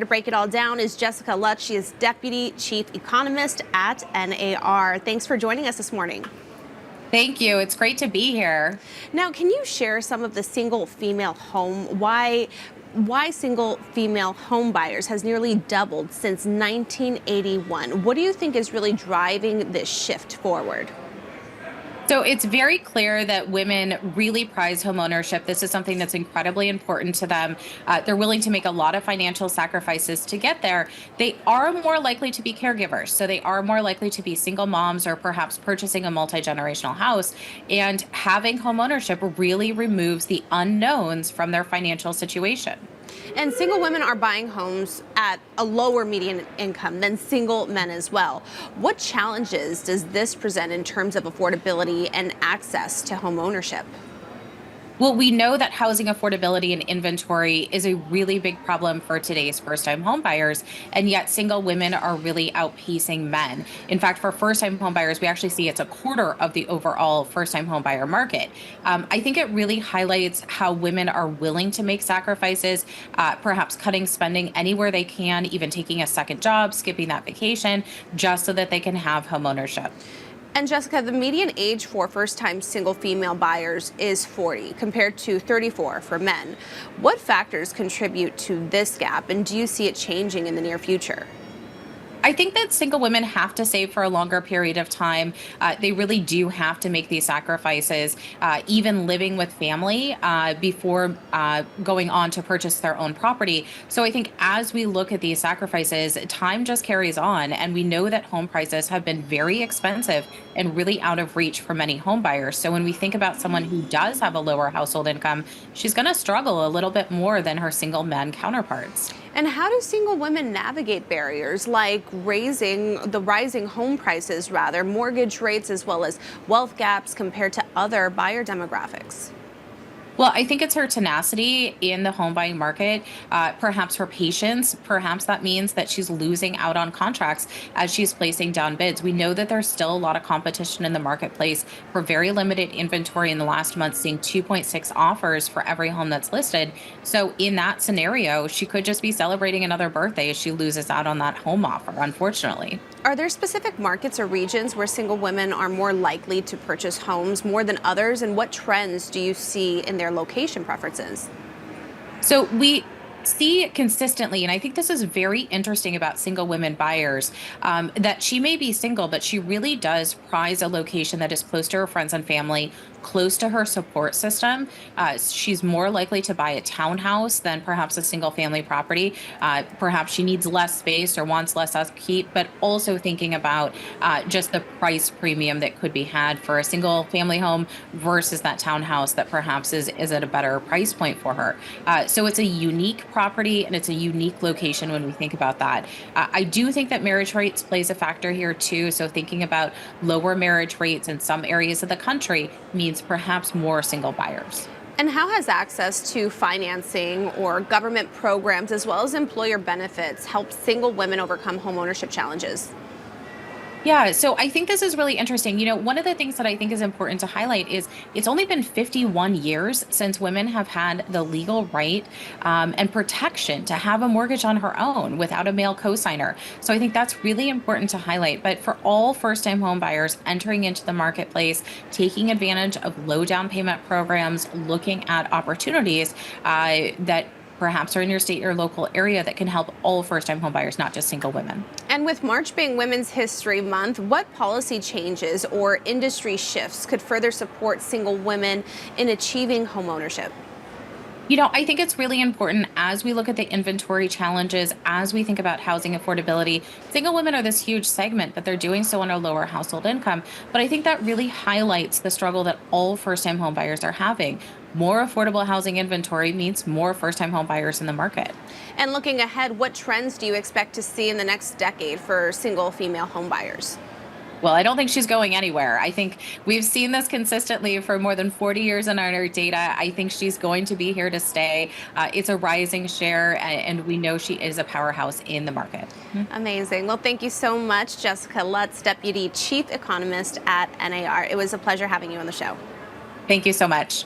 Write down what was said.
To break it all down is Jessica Lautz. She is Deputy Chief Economist at NAR. Thanks for joining us this morning. Thank you. It's great to be here. Now, can you share some of the single female home, why single female home buyers has nearly doubled since 1981? What do you think is really driving this shift forward? So it's very clear that women really prize homeownership. This is something that's incredibly important to them. They're willing to make a lot of financial sacrifices to get there. They are more likely to be caregivers. So they are more likely to be single moms or perhaps purchasing a multi-generational house. And having homeownership really removes the unknowns from their financial situation. And single women are buying homes at a lower median income than single men as well. What challenges does this present in terms of affordability and access to home ownership? Well, we know that housing affordability and inventory is a really big problem for today's first-time homebuyers, and yet single women are really outpacing men. In fact, for first-time homebuyers, we actually see it's a quarter of the overall first-time homebuyer market. I think it really highlights how women are willing to make sacrifices, perhaps cutting spending anywhere they can, even taking a second job, skipping that vacation, just so that they can have home ownership. And Jessica, the median age for first-time single female buyers is 40 compared to 34 for men. What factors contribute to this gap, and do you see it changing in the near future? I think that single women have to save for a longer period of time. They really do have to make these sacrifices, even living with family before going on to purchase their own property. So I think as we look at these sacrifices, time just carries on. And we know that home prices have been very expensive and really out of reach for many home buyers. So when we think about someone who does have a lower household income, she's going to struggle a little bit more than her single men counterparts. And how do single women navigate barriers like rising home prices, mortgage rates, as well as wealth gaps compared to other buyer demographics? Well, I think it's her tenacity in the home buying market, perhaps her patience. Perhaps that means that she's losing out on contracts as she's placing down bids. We know that there's still a lot of competition in the marketplace for very limited inventory in the last month, seeing 2.6 offers for every home that's listed. So in that scenario, she could just be celebrating another birthday as she loses out on that home offer, unfortunately. Are there specific markets or regions where single women are more likely to purchase homes more than others? And what trends do you see in their location preferences? So we see consistently, and I think this is very interesting about single women buyers, that she may be single, but she really does prize a location that is close to her friends and family, close to her support system. She's more likely to buy a townhouse than perhaps a single family property. Perhaps she needs less space or wants less upkeep, but also thinking about just the price premium that could be had for a single family home versus that townhouse that perhaps is at a better price point for her. So it's a unique property and it's a unique location when we think about that. I do think that marriage rates plays a factor here too. So thinking about lower marriage rates in some areas of the country means perhaps more single buyers. And how has access to financing or government programs as well as employer benefits helped single women overcome homeownership challenges? Yeah, so I think this is really interesting. One of the things that I think is important to highlight is it's only been 51 years since women have had the legal right and protection to have a mortgage on her own without a male cosigner. So I think that's really important to highlight. But for all first-time home buyers entering into the marketplace, taking advantage of low down payment programs, looking at opportunities that perhaps are in your state or local area that can help all first-time homebuyers, not just single women. And with March being Women's History Month, what policy changes or industry shifts could further support single women in achieving homeownership? I think it's really important as we look at the inventory challenges, as we think about housing affordability. Single women are this huge segment, but they're doing so on a lower household income. But I think that really highlights the struggle that all first-time homebuyers are having. More affordable housing inventory means more first-time homebuyers in the market. And looking ahead, what trends do you expect to see in the next decade for single female homebuyers? Well, I don't think she's going anywhere. I think we've seen this consistently for more than 40 years in our data. I think she's going to be here to stay. It's a rising share, and we know she is a powerhouse in the market. Amazing. Well, thank you so much, Jessica Lautz, Deputy Chief Economist at NAR. It was a pleasure having you on the show. Thank you so much.